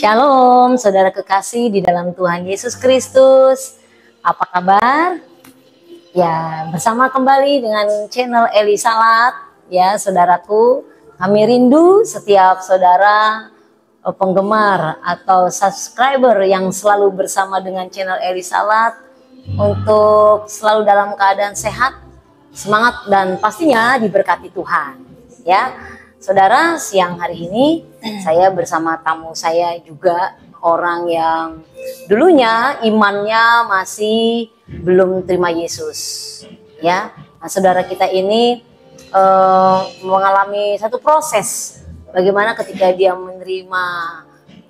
Shalom, saudara kekasih di dalam Tuhan Yesus Kristus. Apa kabar? Ya, bersama kembali dengan channel Eli Salat. Ya, saudaraku, kami rindu setiap saudara penggemar atau subscriber yang selalu bersama dengan channel Eli Salat untuk selalu dalam keadaan sehat, semangat, dan pastinya diberkati Tuhan. Ya, saudara, siang hari ini saya bersama tamu saya juga, orang yang dulunya imannya masih belum terima Yesus. Ya, nah, saudara kita ini mengalami satu proses bagaimana ketika dia menerima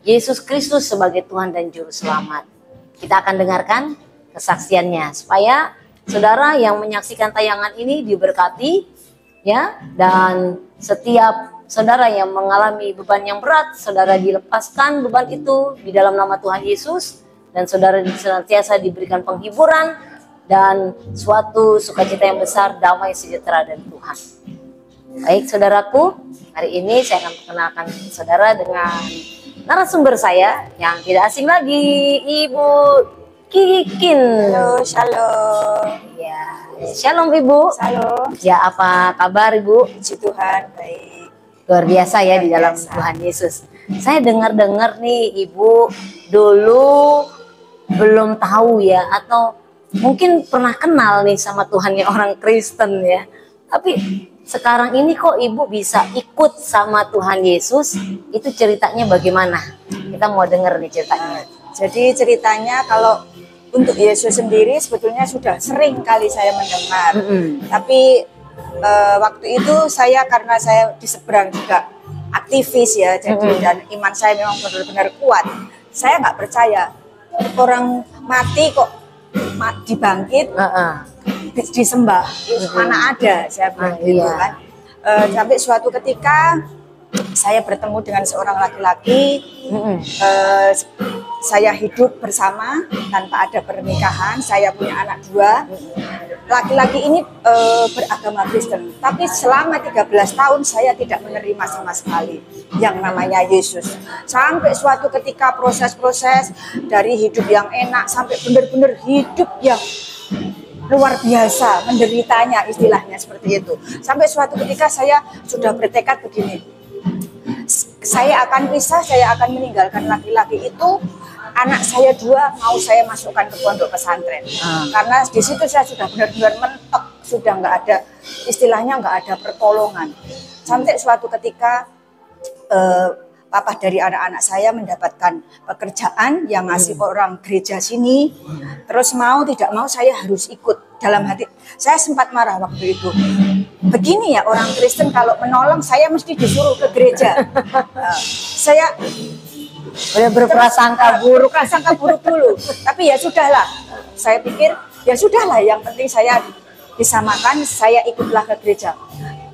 Yesus Kristus sebagai Tuhan dan Juru Selamat. Kita akan dengarkan kesaksiannya supaya saudara yang menyaksikan tayangan ini diberkati, ya, dan setiap saudara yang mengalami beban yang berat, saudara dilepaskan beban itu di dalam nama Tuhan Yesus, dan saudara senantiasa diberikan penghiburan dan suatu sukacita yang besar, damai sejahtera dari Tuhan. Baik saudaraku, hari ini saya akan perkenalkan saudara dengan narasumber saya yang tidak asing lagi, Ibu Kikin. Halo, shalom. Ya, shalom Ibu. Shalom. Ya, apa kabar Ibu? Puji Tuhan, baik. Luar biasa ya di dalam Tuhan Yesus. Saya dengar-dengar nih Ibu dulu belum tahu ya, atau mungkin pernah kenal nih sama Tuhan ya, orang Kristen ya. Tapi sekarang ini kok Ibu bisa ikut sama Tuhan Yesus, itu ceritanya bagaimana? Kita mau dengar nih ceritanya. Jadi ceritanya kalau untuk Yesus sendiri sebetulnya sudah sering kali saya mendengar. Tapi waktu itu karena saya di seberang juga aktivis ya, jadi dan iman saya memang benar-benar kuat. Saya nggak percaya orang mati kok dibangkit, disembah, mana ada, saya bilang gitu kan. Sampai suatu ketika saya bertemu dengan seorang laki-laki, saya hidup bersama tanpa ada pernikahan, saya punya anak 2. Laki-laki ini beragama Kristen, tapi selama 13 tahun saya tidak menerima sama sekali yang namanya Yesus. Sampai suatu ketika proses-proses dari hidup yang enak sampai benar-benar hidup yang luar biasa, menderitanya istilahnya seperti itu. Sampai suatu ketika saya sudah bertekad begini, saya akan pisah, saya akan meninggalkan laki-laki itu. Anak saya 2 mau saya masukkan ke pondok pesantren, karena di situ saya sudah benar-benar mentok, sudah nggak ada istilahnya, nggak ada pertolongan. Sampai suatu ketika papa dari anak-anak saya mendapatkan pekerjaan yang ngasih orang gereja sini, terus mau tidak mau saya harus ikut. Dalam hati saya sempat marah waktu itu. Begini ya orang Kristen kalau menolong saya mesti disuruh ke gereja. Saya Udah berprasangka buruk. Prasangka buruk dulu. Tapi ya sudahlah. Saya pikir ya sudahlah, yang penting saya disamakan, saya ikutlah ke gereja.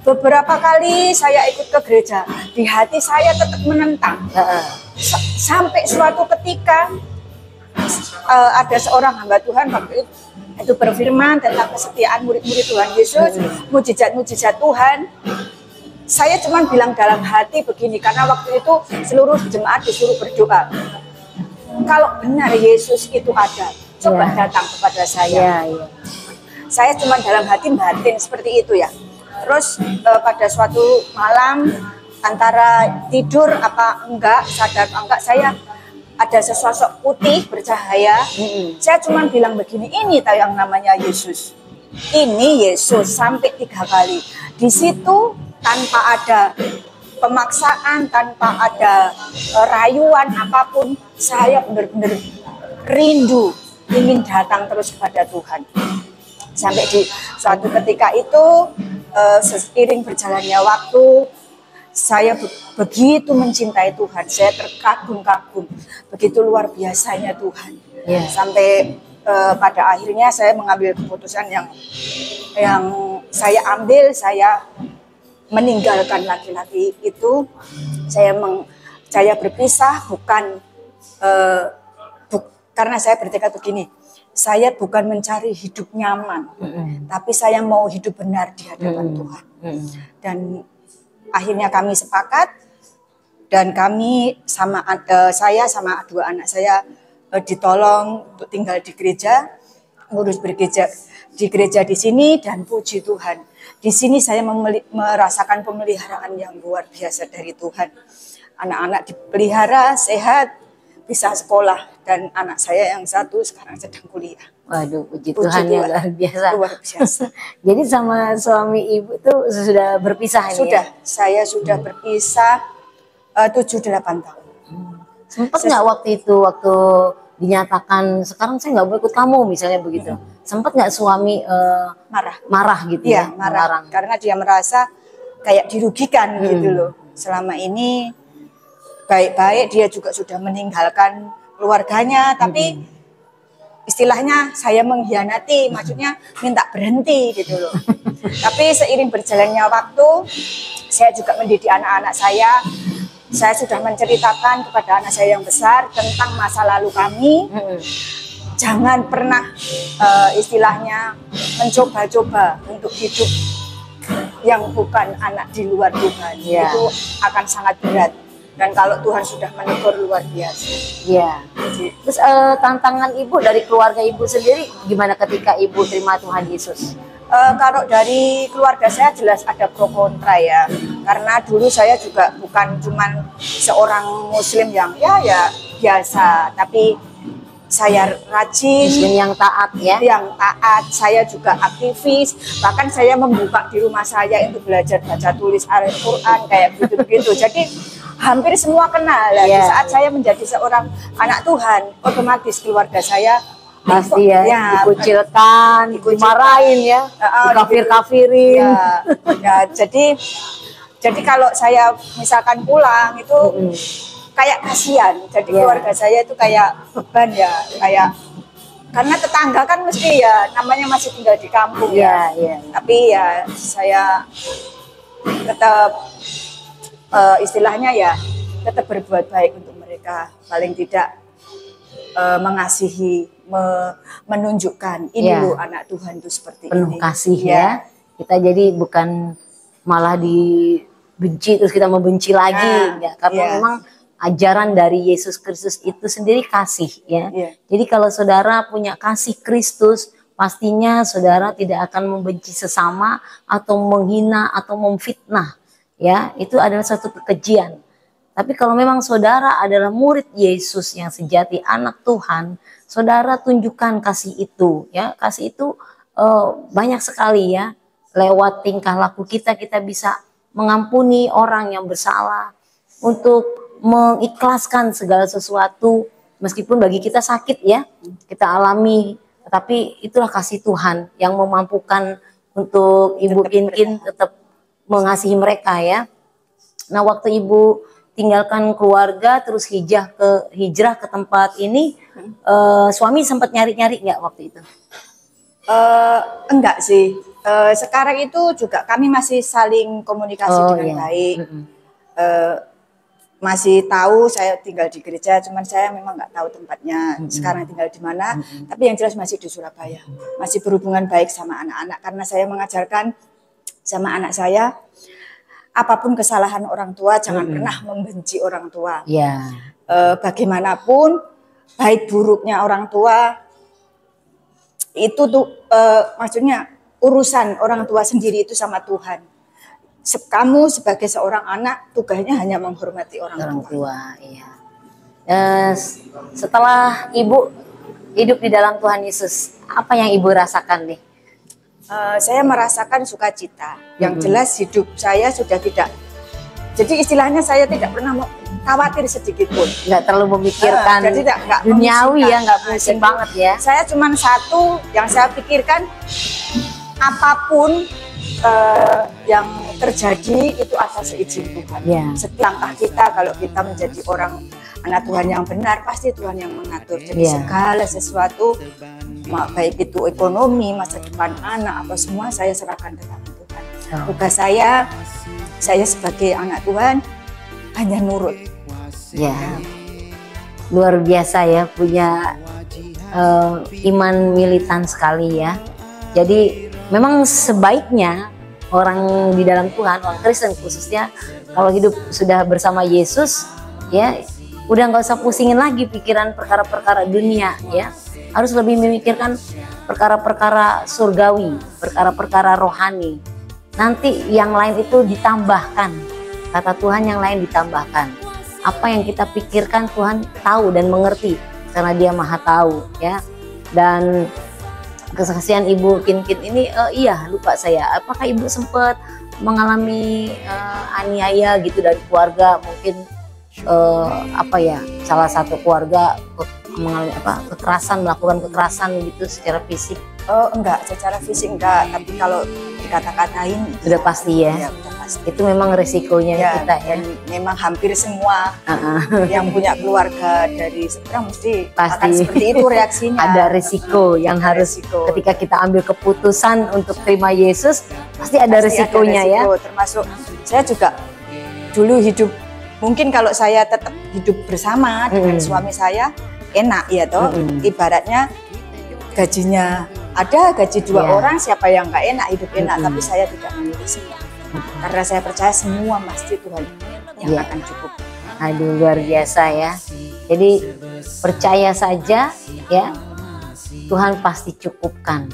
Beberapa kali saya ikut ke gereja, di hati saya tetap menentang. Sampai suatu ketika ada seorang hamba Tuhan waktu itu berfirman tentang kesetiaan murid-murid Tuhan Yesus, mujizat-mujizat Tuhan. Saya cuma bilang dalam hati begini, karena waktu itu seluruh jemaat disuruh berdoa. Kalau benar Yesus itu ada, coba datang kepada saya. Saya cuma dalam hati batin seperti itu ya. Terus pada suatu malam, antara tidur apa enggak, sadar apa enggak, saya ada sesosok putih bercahaya. Saya cuma bilang begini, ini tahu yang namanya Yesus. Ini Yesus, sampai 3 kali. Di situ tanpa ada pemaksaan, tanpa ada rayuan apapun, saya benar-benar rindu ingin datang terus kepada Tuhan. Sampai di suatu ketika itu, seiring berjalannya waktu, saya begitu mencintai Tuhan, saya terkagum-kagum, begitu luar biasanya Tuhan. Sampai pada akhirnya saya mengambil keputusan yang saya ambil, saya meninggalkan laki-laki itu. Saya berpisah bukan karena saya bertekad begini, saya bukan mencari hidup nyaman, tapi saya mau hidup benar di hadapan Tuhan. Dan akhirnya kami sepakat, Dan kami saya sama dua anak saya ditolong untuk tinggal di gereja, ngurus bergereja di gereja di sini, dan puji Tuhan. Di sini saya merasakan pemeliharaan yang luar biasa dari Tuhan. Anak-anak dipelihara, sehat, bisa sekolah, dan anak saya yang satu sekarang sedang kuliah. Waduh, puji Tuhan ya, luar biasa. Luar biasa. Jadi sama suami ibu tuh sudah berpisah Sudah, ya? saya sudah berpisah 7-8 tahun. Sempat nggak waktu itu, waktu dinyatakan sekarang saya nggak mau ikut kamu misalnya begitu, sempat nggak suami marah gitu Iya, ya? marah. Melarang. Karena dia merasa kayak dirugikan gitu loh. Selama ini baik-baik dia juga sudah meninggalkan keluarganya, tapi istilahnya saya mengkhianati, maksudnya minta berhenti gitu loh. Tapi seiring berjalannya waktu, saya juga mendidik anak-anak saya. Saya sudah menceritakan kepada anak saya yang besar tentang masa lalu kami. Jangan pernah istilahnya mencoba-coba untuk hidup yang bukan anak di luar Tuhan. Ya. Itu akan sangat berat. Dan kalau Tuhan sudah menegur, luar biasa. Iya. Terus tantangan ibu dari keluarga ibu sendiri gimana ketika ibu terima Tuhan Yesus? Kalau dari keluarga saya jelas ada pro kontra ya. Karena dulu saya juga bukan cuman seorang muslim yang ya biasa, tapi saya rajin, Muslim yang taat ya? yang taat, saya juga aktivis, bahkan saya membuka di rumah saya untuk belajar baca tulis Al-Quran kayak begitu-begitu. Jadi hampir semua kenal lah. Di saat saya menjadi seorang anak Tuhan, otomatis keluarga saya Pasti ya, dikucilkan, dimarahin ya, dikafir-kafirin. Ya, jadi kalau saya misalkan pulang itu kayak kasihan. Jadi keluarga saya itu kayak beban ya, kayak karena tetangga kan mesti ya namanya masih tinggal di kampung ya. Tapi ya saya tetap istilahnya ya tetap berbuat baik untuk mereka, paling tidak mengasihi, menunjukkan ini loh anak Tuhan itu seperti penuh ini. Kasih ya. Kita jadi bukan malah dibenci terus kita membenci lagi ya, karena memang ajaran dari Yesus Kristus itu sendiri kasih ya. Jadi kalau saudara punya kasih Kristus, pastinya saudara tidak akan membenci sesama atau menghina atau memfitnah ya. Itu adalah suatu kekejian. Tapi kalau memang saudara adalah murid Yesus yang sejati, anak Tuhan, saudara tunjukkan kasih itu ya. Kasih itu banyak sekali ya. Lewat tingkah laku kita bisa mengampuni orang yang bersalah, untuk mengikhlaskan segala sesuatu meskipun bagi kita sakit ya, kita alami, tapi itulah kasih Tuhan yang memampukan untuk ibu Kinkin tetap mengasihi mereka ya. Nah, waktu ibu tinggalkan keluarga terus hijrah ke tempat ini, suami sempat nyari-nyari nggak waktu itu? Enggak sih. Sekarang itu juga kami masih saling komunikasi dengan baik. Masih tahu saya tinggal di gereja, cuman saya memang nggak tahu tempatnya sekarang tinggal di mana. Tapi yang jelas masih di Surabaya. Masih berhubungan baik sama anak-anak, karena saya mengajarkan sama anak saya, apapun kesalahan orang tua jangan pernah membenci orang tua. Bagaimanapun baik buruknya orang tua itu tuh maksudnya urusan orang tua sendiri itu sama Tuhan. Kamu sebagai seorang anak tugasnya hanya menghormati orang tua. Iya. Setelah ibu hidup di dalam Tuhan Yesus, apa yang ibu rasakan nih? Saya merasakan sukacita. Yang jelas hidup saya sudah tidak. Jadi istilahnya saya tidak pernah khawatir sedikit pun. Nggak terlalu memikirkan nggak duniawi ya, nggak pusing banget ya. Saya cuma satu yang saya pikirkan, apapun yang terjadi itu atas izin Tuhan. Setiap langkah kita, kalau kita menjadi orang anak Tuhan yang benar, pasti Tuhan yang mengatur. Jadi segala sesuatu, baik itu ekonomi, masa depan anak, apa semua saya serahkan ke tangan Tuhan. Tugas saya sebagai anak Tuhan hanya nurut. Luar biasa ya, punya iman militan sekali ya. Jadi memang sebaiknya orang di dalam Tuhan, orang Kristen khususnya, Kalau hidup sudah bersama Yesus, ya udah nggak usah pusingin lagi pikiran perkara-perkara dunia, ya. Harus lebih memikirkan perkara-perkara surgawi, perkara-perkara rohani. Nanti yang lain itu ditambahkan. Kata Tuhan, yang lain ditambahkan. Apa yang kita pikirkan Tuhan tahu dan mengerti karena Dia Maha tahu, ya. Dan kesaksian Ibu Kin-Kin ini, iya lupa saya. Apakah Ibu sempat mengalami aniaya gitu dari keluarga, mungkin salah satu keluarga mengalami kekerasan, melakukan kekerasan gitu secara fisik? Oh enggak, secara fisik enggak, tapi kalau dikata-katain sudah pasti ya. Ya udah pasti. Itu memang resikonya Ya, kita ya. dan memang hampir semua yang punya keluarga dari seberang mesti Pasti. akan seperti itu reaksinya. Ada resiko yang Ada harus resiko. ketika kita ambil keputusan untuk terima Yesus, pasti ada Pasti resikonya ada resiko. ya. Termasuk saya juga dulu hidup, mungkin kalau saya tetap hidup bersama dengan suami saya enak ya toh. Ibaratnya gajinya ada, gaji dua Ya. orang, siapa yang nggak enak hidup enak. Tapi saya tidak memilih semua, karena saya percaya semua pasti Tuhan yang Ya. akan cukup. Aduh, luar biasa ya. Jadi percaya saja ya, Tuhan pasti cukupkan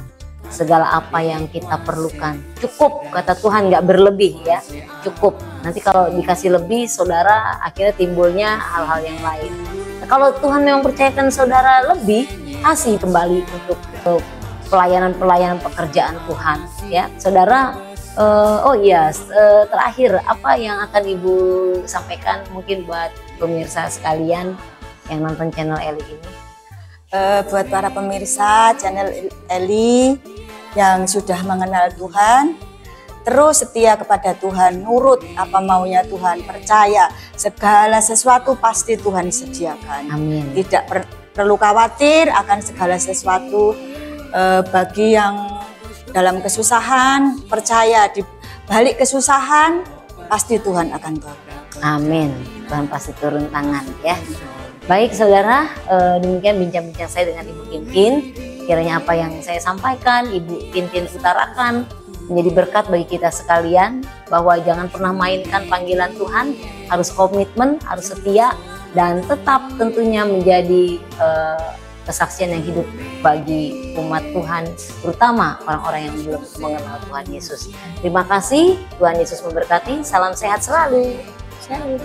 segala apa yang kita perlukan. Cukup, kata Tuhan, nggak berlebih ya, cukup. Nanti kalau dikasih lebih, saudara akhirnya timbulnya hal-hal yang lain. Nah, kalau Tuhan memang percayakan saudara lebih, kasih kembali untuk pelayanan-pelayanan pekerjaan Tuhan ya, saudara. Terakhir, apa yang akan Ibu sampaikan mungkin buat pemirsa sekalian yang nonton channel Eli ini? Buat para pemirsa channel Eli yang sudah mengenal Tuhan, terus setia kepada Tuhan, nurut apa maunya Tuhan, percaya segala sesuatu pasti Tuhan sediakan. Amin. Tidak perlu khawatir akan segala sesuatu. Bagi yang dalam kesusahan, percaya di balik kesusahan pasti Tuhan akan tolong. Amin. Tuhan pasti turun tangan ya. Baik saudara, demikian bincang-bincang saya dengan Ibu Kin-Kin. Kiranya apa yang saya sampaikan, Ibu Kin-Kin utarakan menjadi berkat bagi kita sekalian, bahwa jangan pernah mainkan panggilan Tuhan, harus komitmen, harus setia, dan tetap tentunya menjadi kesaksian yang hidup bagi umat Tuhan, terutama orang-orang yang belum mengenal Tuhan Yesus. Terima kasih, Tuhan Yesus memberkati. Salam sehat selalu. Shalom.